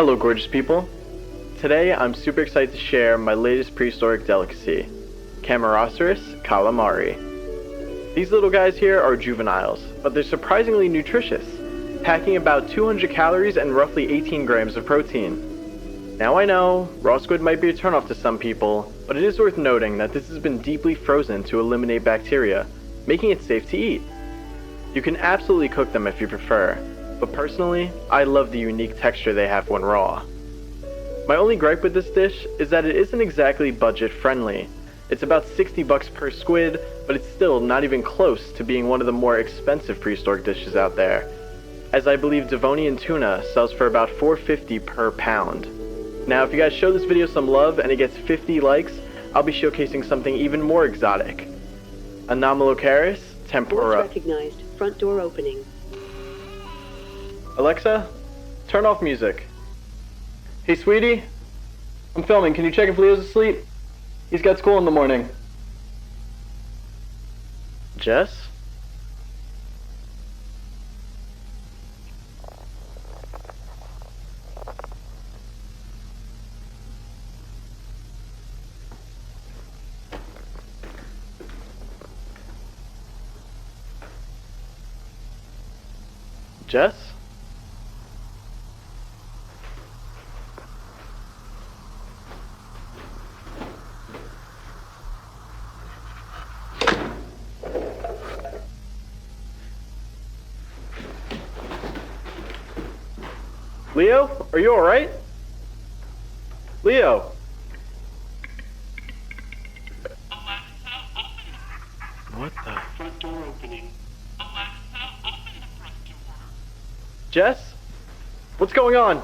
Hello gorgeous people. Today I'm super excited to share my latest prehistoric delicacy, Camarasaurus calamari. These little guys here are juveniles, but they're surprisingly nutritious, packing about 200 calories and roughly 18 grams of protein. Now I know, raw squid might be a turnoff to some people, but it is worth noting that this has been deeply frozen to eliminate bacteria, making it safe to eat. You can absolutely cook them if you prefer, but personally, I love the unique texture they have when raw. My only gripe with this dish is that it isn't exactly budget friendly. It's about $60 per squid, but it's still not even close to being one of the more expensive prehistoric dishes out there, as I believe Devonian tuna sells for about $4.50 per pound. Now if you guys show this video some love and it gets 50 likes, I'll be showcasing something even more exotic. Anomalocaris tempura. Voice recognized. Front door opening. Alexa, turn off music. Hey sweetie, I'm filming. Can you check if Leo's asleep? He's got school in the morning. Jess? Jess? Leo, are you alright? Leo? What the? Front door opening. Alexa, open the front door. Jess? What's going on?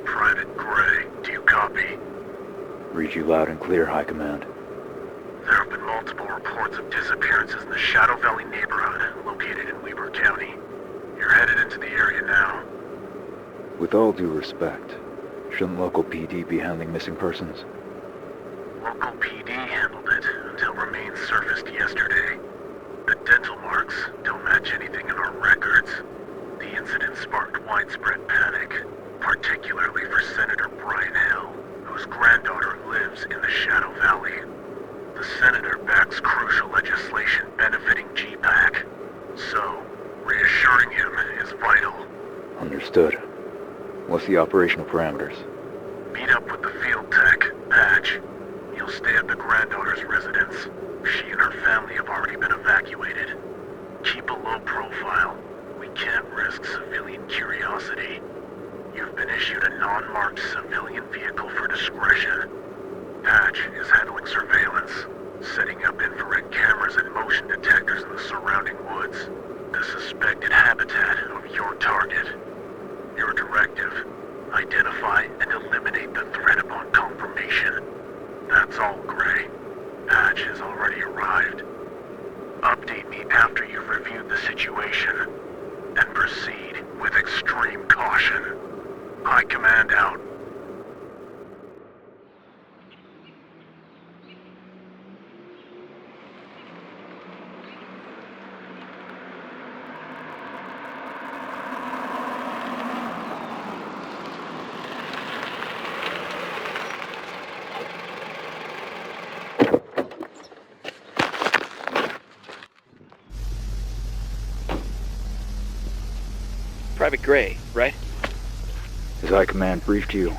Private Gray, do you copy? Read you loud and clear, High Command. There have been multiple reports of disappearances in the Shadow Valley neighborhood, located in Weber County. You're headed into the area now. With all due respect, shouldn't local PD be handling missing persons? Local PD handled it until remains surfaced yesterday. The dental marks don't match anything in our records. The incident sparked widespread panic, particularly for Senator Brian Hill, whose granddaughter lives in the Shadow Valley. The senator backs crucial legislation benefiting GPAC, so reassuring him is vital. Understood. What's the operational parameters? Meet up with the field tech, Patch. He'll stay at the granddaughter's residence. She and her family have already been evacuated. Keep a low profile. We can't risk civilian curiosity. You've been issued a non-marked civilian vehicle for discretion. Patch is handling surveillance, setting up infrared cameras and motion detectors in the surrounding woods. The suspected habitat of your target. Your directive: identify and eliminate the threat upon confirmation. That's all, Gray. Patch has already arrived. Update me after you've reviewed the situation, and proceed with extreme caution. High Command out. Private Gray, right? Has High Command briefed you?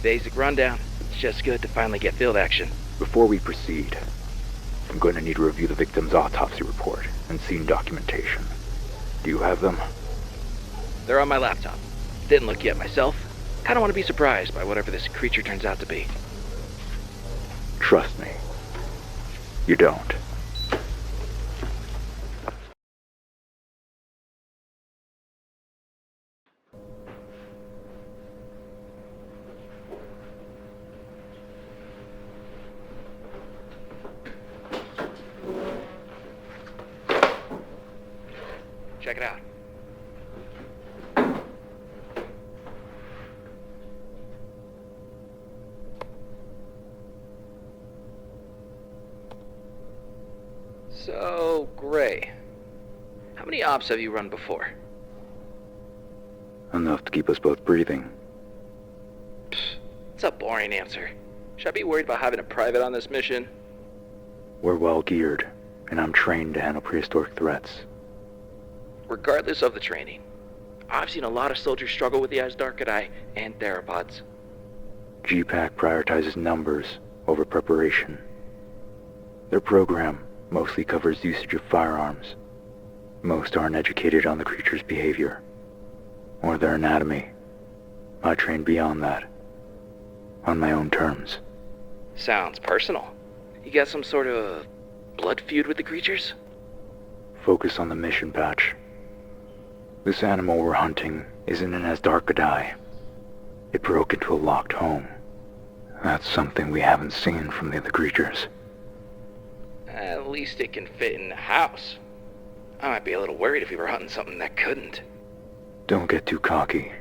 Basic rundown. It's just good to finally get field action. Before we proceed, I'm going to need to review the victim's autopsy report and scene documentation. Do you have them? They're on my laptop. Didn't look yet myself. Kinda want to be surprised by whatever this creature turns out to be. Trust me, you don't. check it out. So, Gray, how many ops have you run before? Enough to keep us both breathing. It's a boring answer. Should I be worried about having a private on this mission? We're well geared, and I'm trained to handle prehistoric threats. Regardless of the training, I've seen a lot of soldiers struggle with the Asdarkadai and theropods. GPAC prioritizes numbers over preparation. Their program mostly covers usage of firearms. Most aren't educated on the creature's behavior or their anatomy. I train beyond that, on my own terms. Sounds personal. You got some sort of blood feud with the creatures? Focus on the mission, Patch. This animal we're hunting isn't an Asdarkadai. It broke into a locked home. That's something we haven't seen from the other creatures. At least it can fit in the house. I might be a little worried if we were hunting something that couldn't. Don't get too cocky.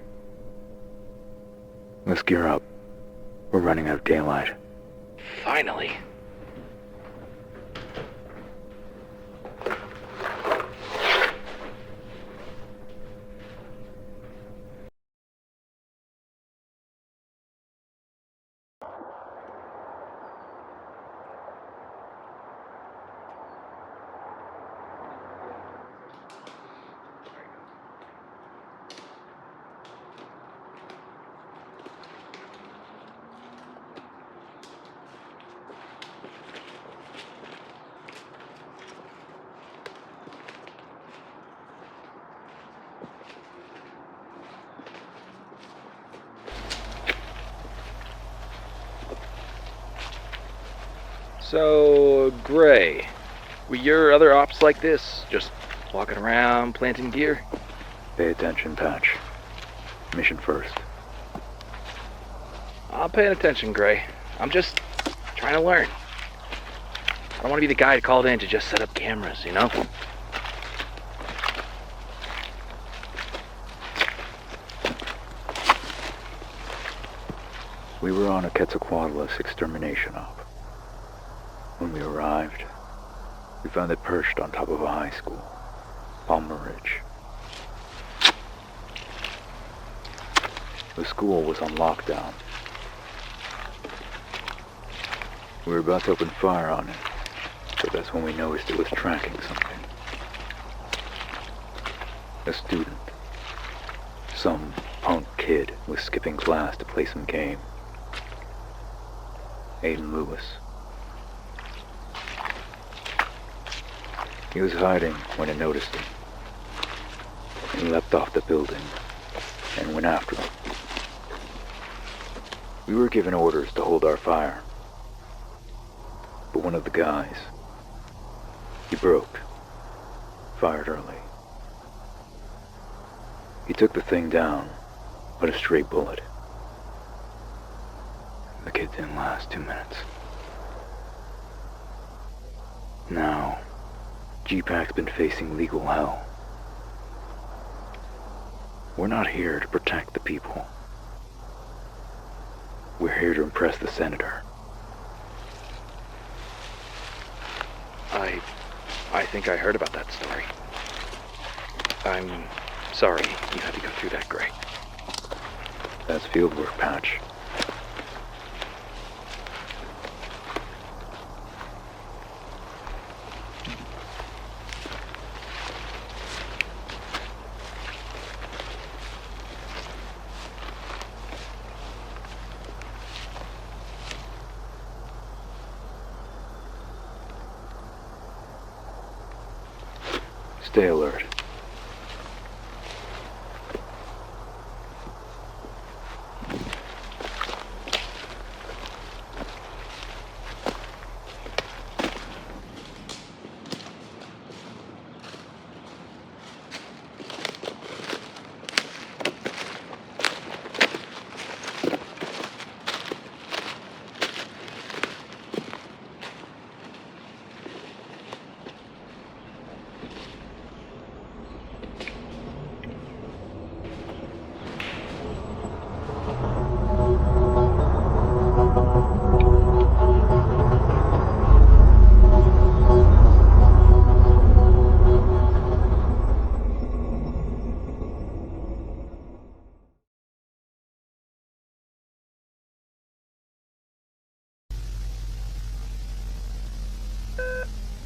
Let's gear up. We're running out of daylight. Finally. So, Gray, were your other ops like this? Just walking around, planting gear? Pay attention, Patch. Mission first. I'm paying attention, Gray. I'm just trying to learn. I don't want to be the guy called in to just set up cameras, you know? We were on a Quetzalcoatlus extermination op. When we arrived, we found it perched on top of a high school, Palmer Ridge. The school was on lockdown. We were about to open fire on it, but that's when we noticed it was tracking something. A student. Some punk kid was skipping class to play some game. Aiden Lewis. He was hiding when it noticed him. He leapt off the building and went after him. We were given orders to hold our fire. But one of the guys, he broke, fired early. He took the thing down, but a stray bullet. The kid didn't last 2 minutes. Now, GPAC's been facing legal hell. We're not here to protect the people. We're here to impress the senator. I think I heard about that story. I'm sorry you had to go through that, Gray. That's fieldwork, Patch. Stay alert.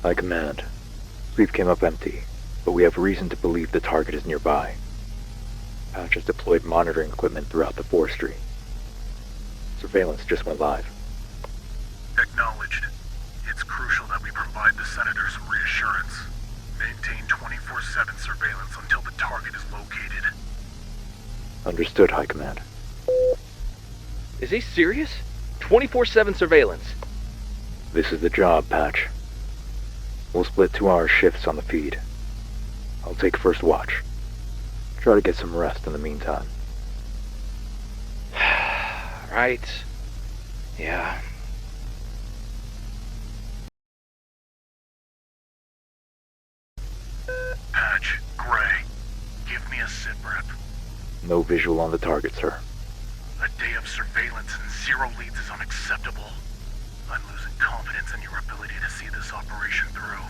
High Command. Sleep came up empty, but we have reason to believe the target is nearby. Patch has deployed monitoring equipment throughout the forestry. Surveillance just went live. Acknowledged. It's crucial that we provide the Senator some reassurance. Maintain 24/7 surveillance until the target is located. Understood, High Command. Is he serious? 24/7 surveillance. This is the job, Patch. We'll split 2-hour shifts on the feed. I'll take first watch. Try to get some rest in the meantime. Right. Yeah. Patch, Gray, give me a sit rep. No visual on the target, sir. A day of surveillance and 0 leads is unacceptable. I'm losing confidence in your ability to see this operation through.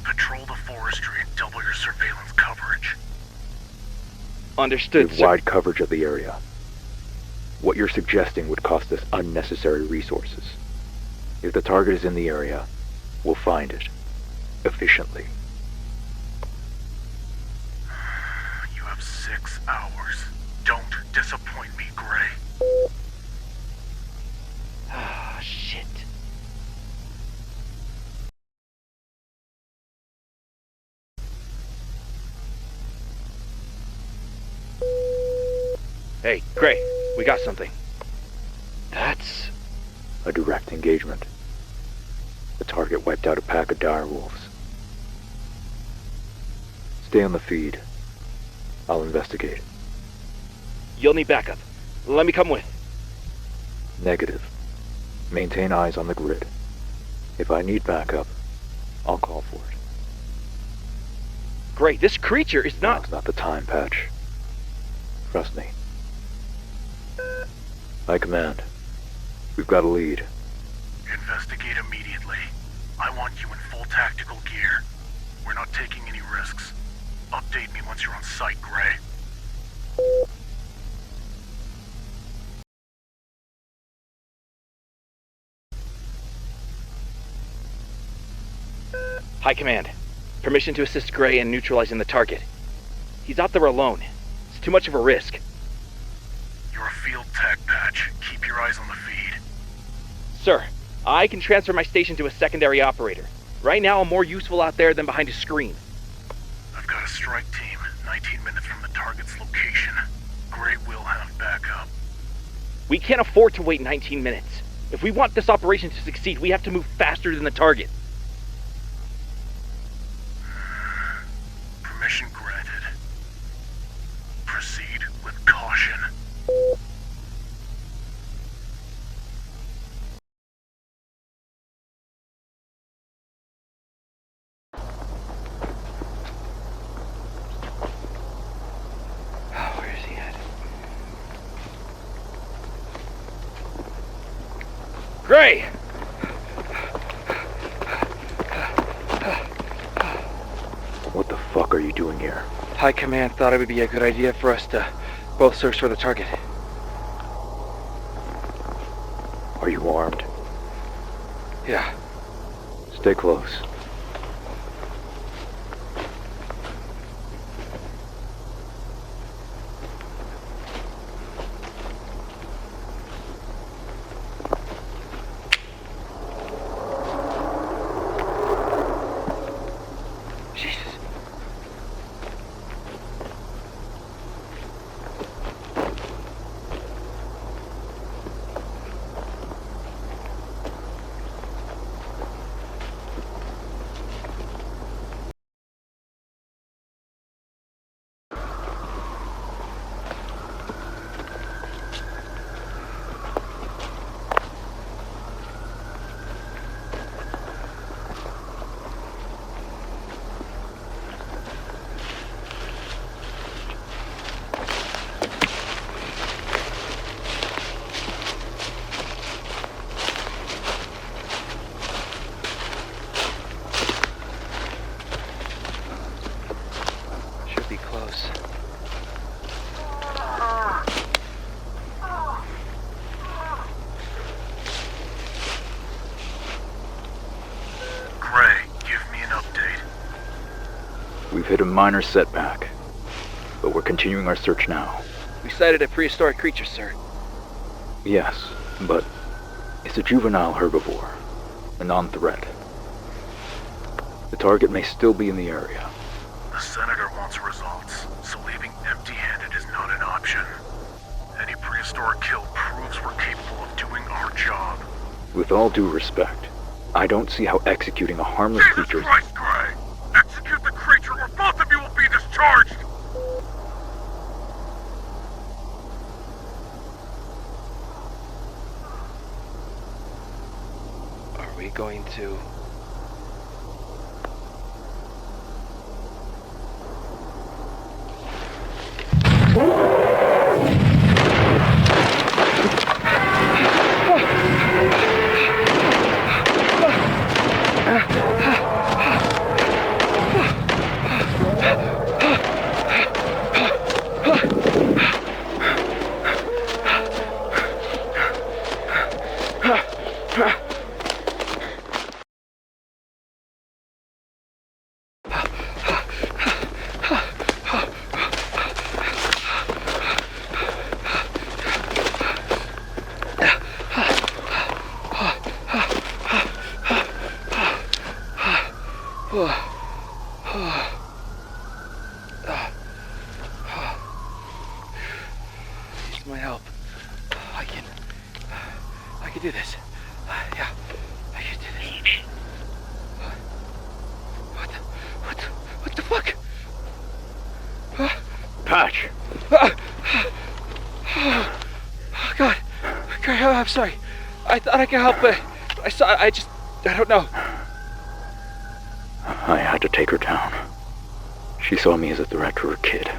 Patrol the forestry and double your surveillance coverage. Understood, Give sir. wide coverage of the area. What you're suggesting would cost us unnecessary resources. If the target is in the area, we'll find it. Efficiently. You have 6 hours. Don't disappoint me, Gray. Ah, shit. Hey, Gray, we got something. That's... A direct engagement. The target wiped out a pack of dire wolves. Stay on the feed. I'll investigate. You'll need backup. Let me come with. Negative. Maintain eyes on the grid. If I need backup, I'll call for it. Gray, this creature is not... Now's not the time, Patch. Trust me. High Command. We've got a lead. Investigate immediately. I want you in full tactical gear. We're not taking any risks. Update me once you're on site, Gray. High Command. Permission to assist Gray in neutralizing the target. He's out there alone. It's too much of a risk. You're a field tech, Patch. Keep your eyes on the feed. Sir, I can transfer my station to a secondary operator. Right now, I'm more useful out there than behind a screen. I've got a strike team, 19 minutes from the target's location. Gray will have backup. We can't afford to wait 19 minutes. If we want this operation to succeed, we have to move faster than the target. Permission granted. Proceed with caution. Where is he at? Gray! What the fuck are you doing here? High Command thought it would be a good idea for us to both search for the target. Are you armed? Yeah. Stay close. Jesus. We've hit a minor setback, but we're continuing our search now. We sighted a prehistoric creature, sir. Yes, but it's a juvenile herbivore, a non-threat. The target may still be in the area. The Senator wants results, so leaving empty-handed is not an option. Any prehistoric kill proves we're capable of doing our job. With all due respect, I don't see how executing a harmless Jesus creature... Christ, Gray! Execute the creature or both of you will be discharged! Are we going to... Needs my help. I can do this. Yeah, I can do this. What the fuck? Patch! Oh, God. I'm sorry. I thought I could help, but I don't know. I had to take her down. She saw me as a threat to her kid.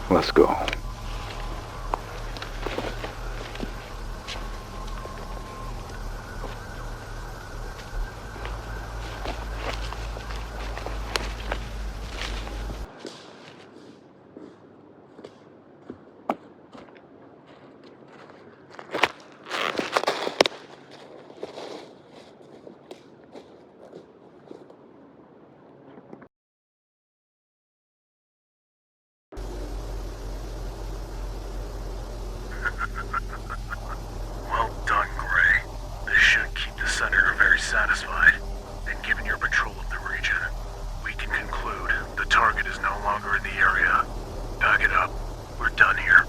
Let's go. Well done, Gray. This should keep the Senator very satisfied. And given your patrol of the region, we can conclude the target is no longer in the area. Pack it up. We're done here.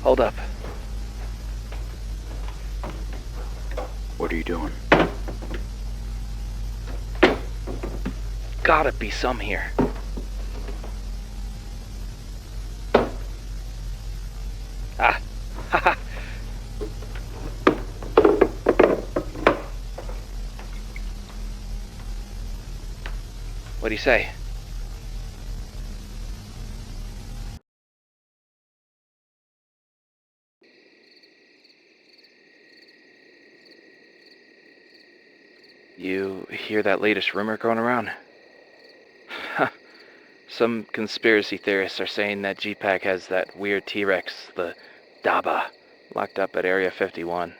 Hold up. What are you doing? Gotta be some here. Ah. Haha. What do you say? You hear that latest rumor going around? Some conspiracy theorists are saying that GPAC has that weird T-Rex, the Daba, locked up at Area 51.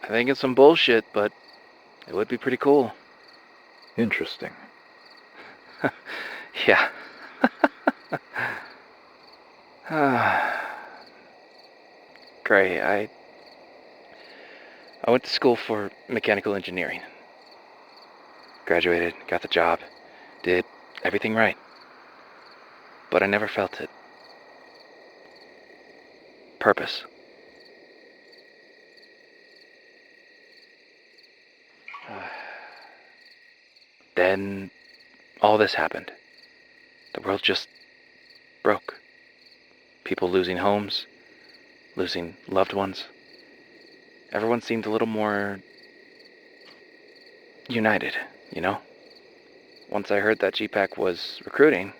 I think it's some bullshit, but it would be pretty cool. Interesting. Yeah. Gray, I went to school for mechanical engineering. Graduated, got the job, did everything right. But I never felt it. Purpose. Then all this happened, the world just broke. People losing homes, losing loved ones. Everyone seemed a little more united, you know? Once I heard that GPAC was recruiting,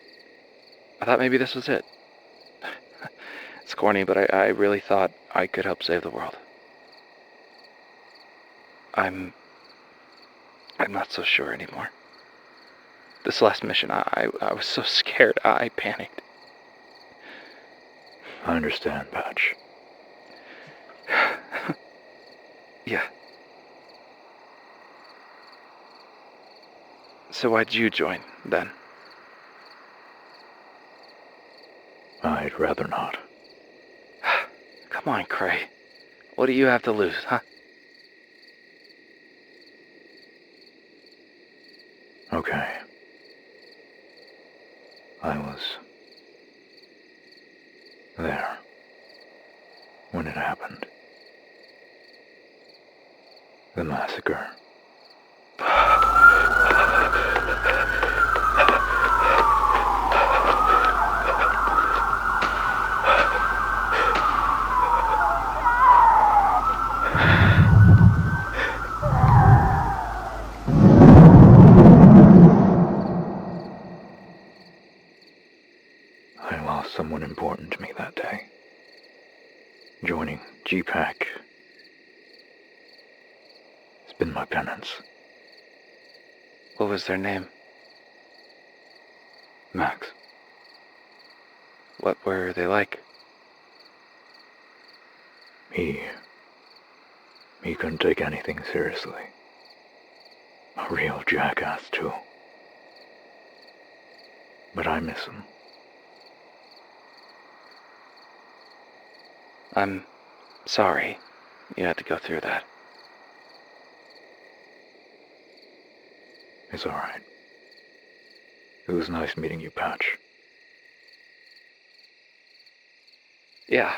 I thought maybe this was it. It's corny, but I really thought I could help save the world. I'm not so sure anymore. This last mission, I was so scared, I panicked. I understand, Patch. Yeah. So why'd you join, then? I'd rather not. Come on, Cray. What do you have to lose, huh? Okay. I was there when it happened. The massacre. I lost someone important to me that day. Joining GPAC has been my penance. What was their name? Max. What were they like? He couldn't take anything seriously. A real jackass, too. But I miss him. I'm sorry you had to go through that. It's alright. It was nice meeting you, Patch. Yeah.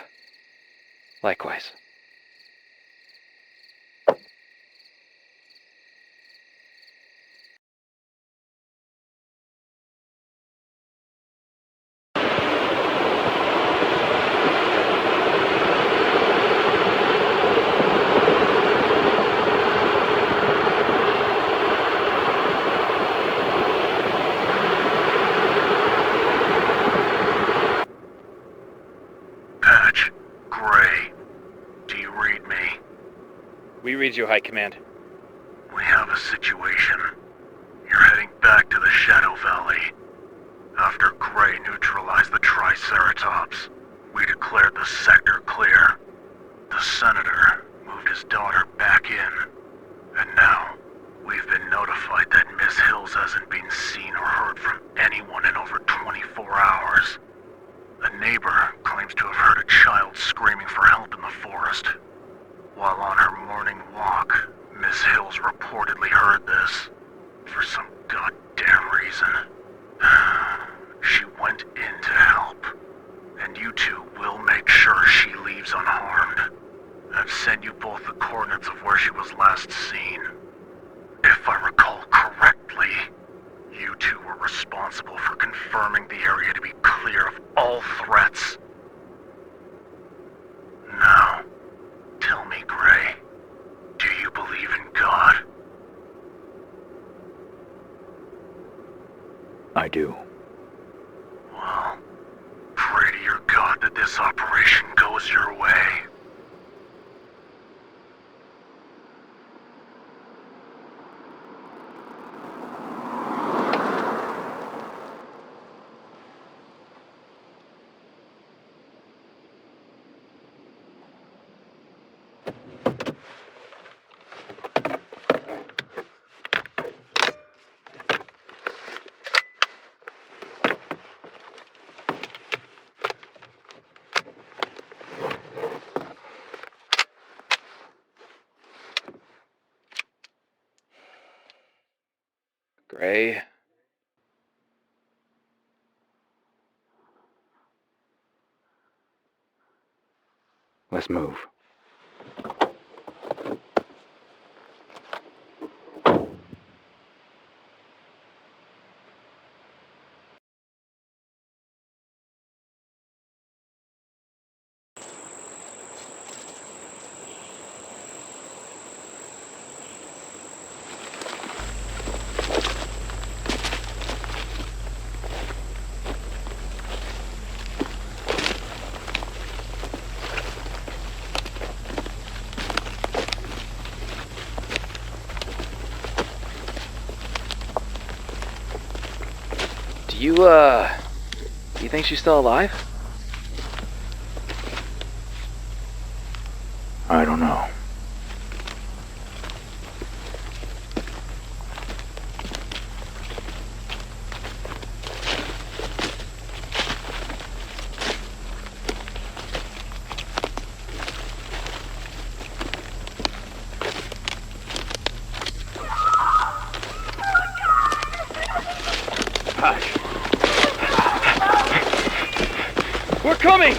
Likewise. Patch, Gray, do you read me? We read you, High Command. We have a situation. You're heading back to the Shadow Valley. After Gray neutralized the Triceratops, we declared the sector clear. The Senator moved his daughter back in. And now, we've been notified that Miss Hills hasn't been seen or heard from anyone in over 24 hours. A neighbor claims to have heard a child screaming for help in the forest. While on her morning walk, Miss Hills reportedly heard this. For some goddamn reason. She went in to help. And you two will make sure she leaves unharmed. I've sent you both the coordinates of where she was last seen. If I recall correctly, you two were responsible for confirming the area to be clear of all threats. Now, tell me, Gray, do you believe in God? I do. Well, pray to your God that this operation goes your way. Gray. Let's move. You think she's still alive? I don't know. We're coming!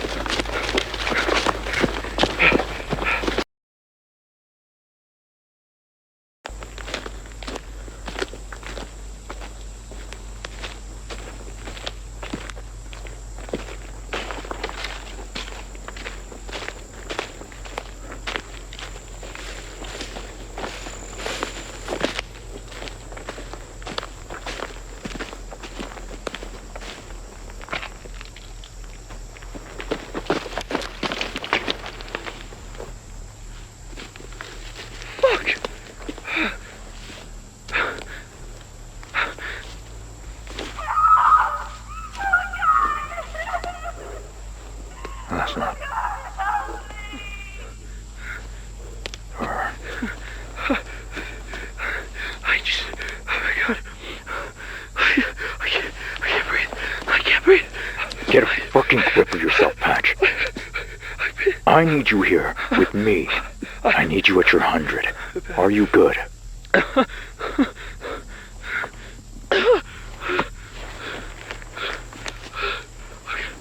That's not her. Oh my god. I can't breathe. Get a fucking grip of yourself, Patch. I need you here with me. I need you at your 100. Are you good?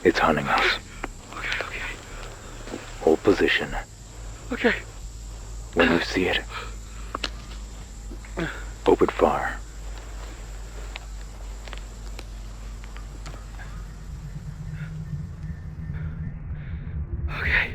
It's hunting us. Okay. Hold position. Okay. When you see it, open fire. Okay.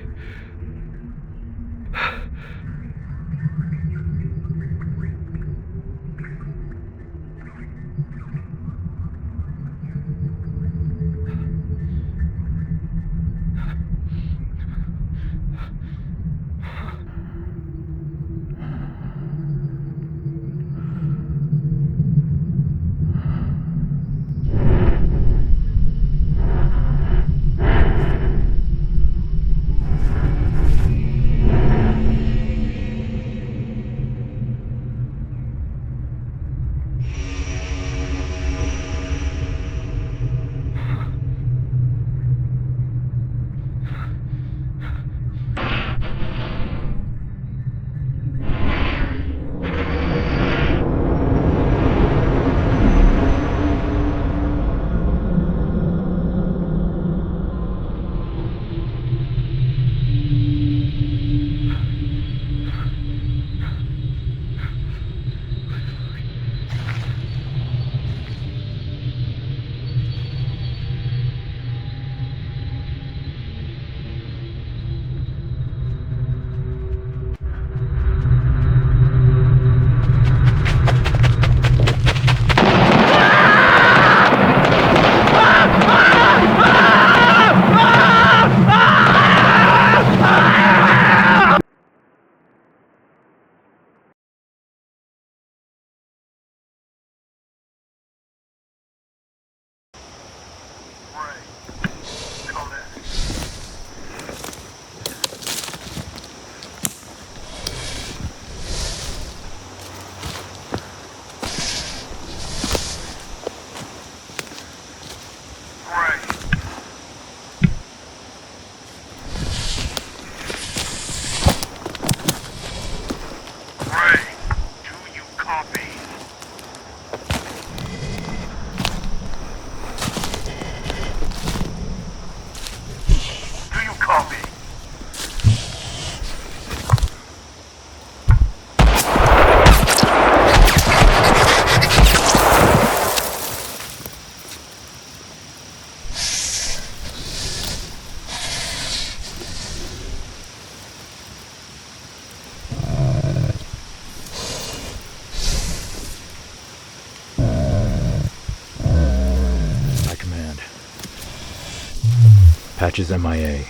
Patch is MIA.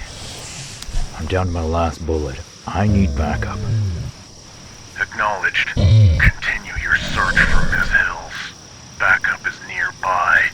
I'm down to my last bullet. I need backup. Acknowledged. Continue your search for Ms. Hills. Backup is nearby.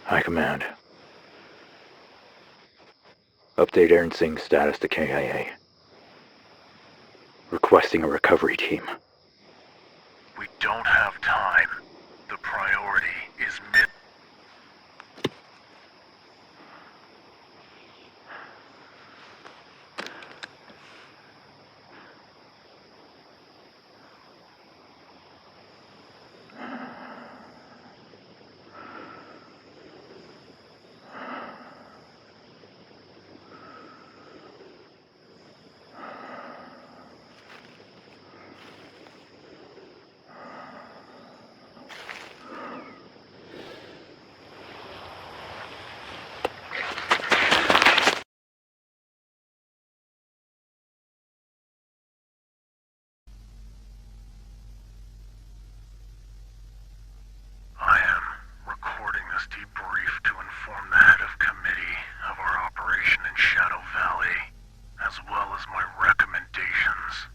High Command. Update Aaron Singh's status to KIA. Requesting a recovery team. We don't have time. The priority is mid. I am recording this debrief to inform the head of committee of our operation in Shadow Valley, as well as my recommendations.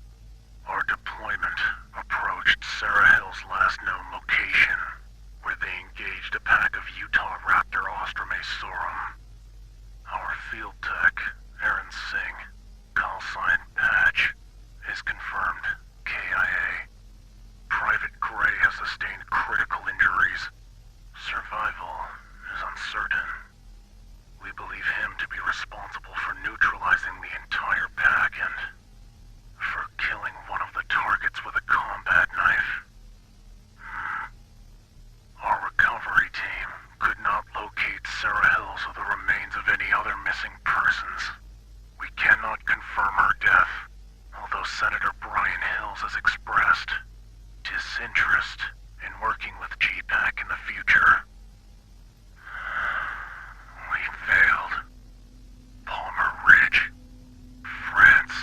Our deployment approached Sarah Hill's last known location, where they engaged a pack of Utah Raptor Ostromesorum. Our field tech, Aaron Singh, call sign Patch, is confirmed KIA. Private Gray has sustained critical injuries. Survival is uncertain. We believe him to be responsible for neutralizing the entire pack and for killing one of the targets with a combat knife. Our recovery team could not locate Sarah Hills or the remains of any other missing persons. We cannot confirm her death, although Senator Brian Hills has expressed disinterest in working with GPAC in the future. We failed. Palmer Ridge, France.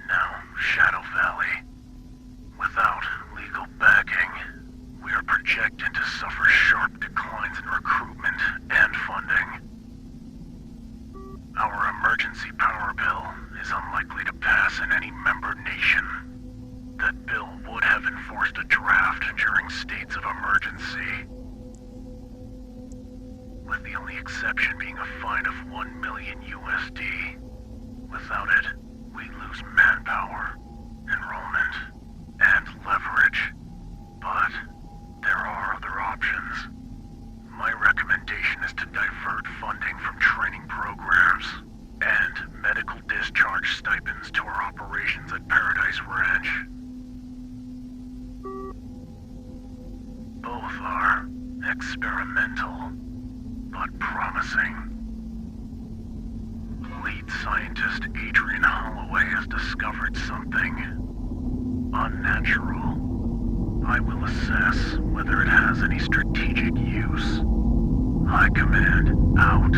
Now, Shadow Valley. Without legal backing, we are projected to suffer sharp declines in recruitment and funding. Our emergency power bill is unlikely to pass in any member nation. That bill would have enforced a draft during states of emergency, with the only exception being a fine of $1 million USD. Without it, we lose manpower, enrollment, and leverage. But there are other options. My recommendation is to divert funding from training programs and medical discharge stipends to our operations at Paradise Ranch. Both are experimental, but promising. Lead scientist Adrian Holloway has discovered something unnatural. I will assess whether it has any strategic use. High Command, out.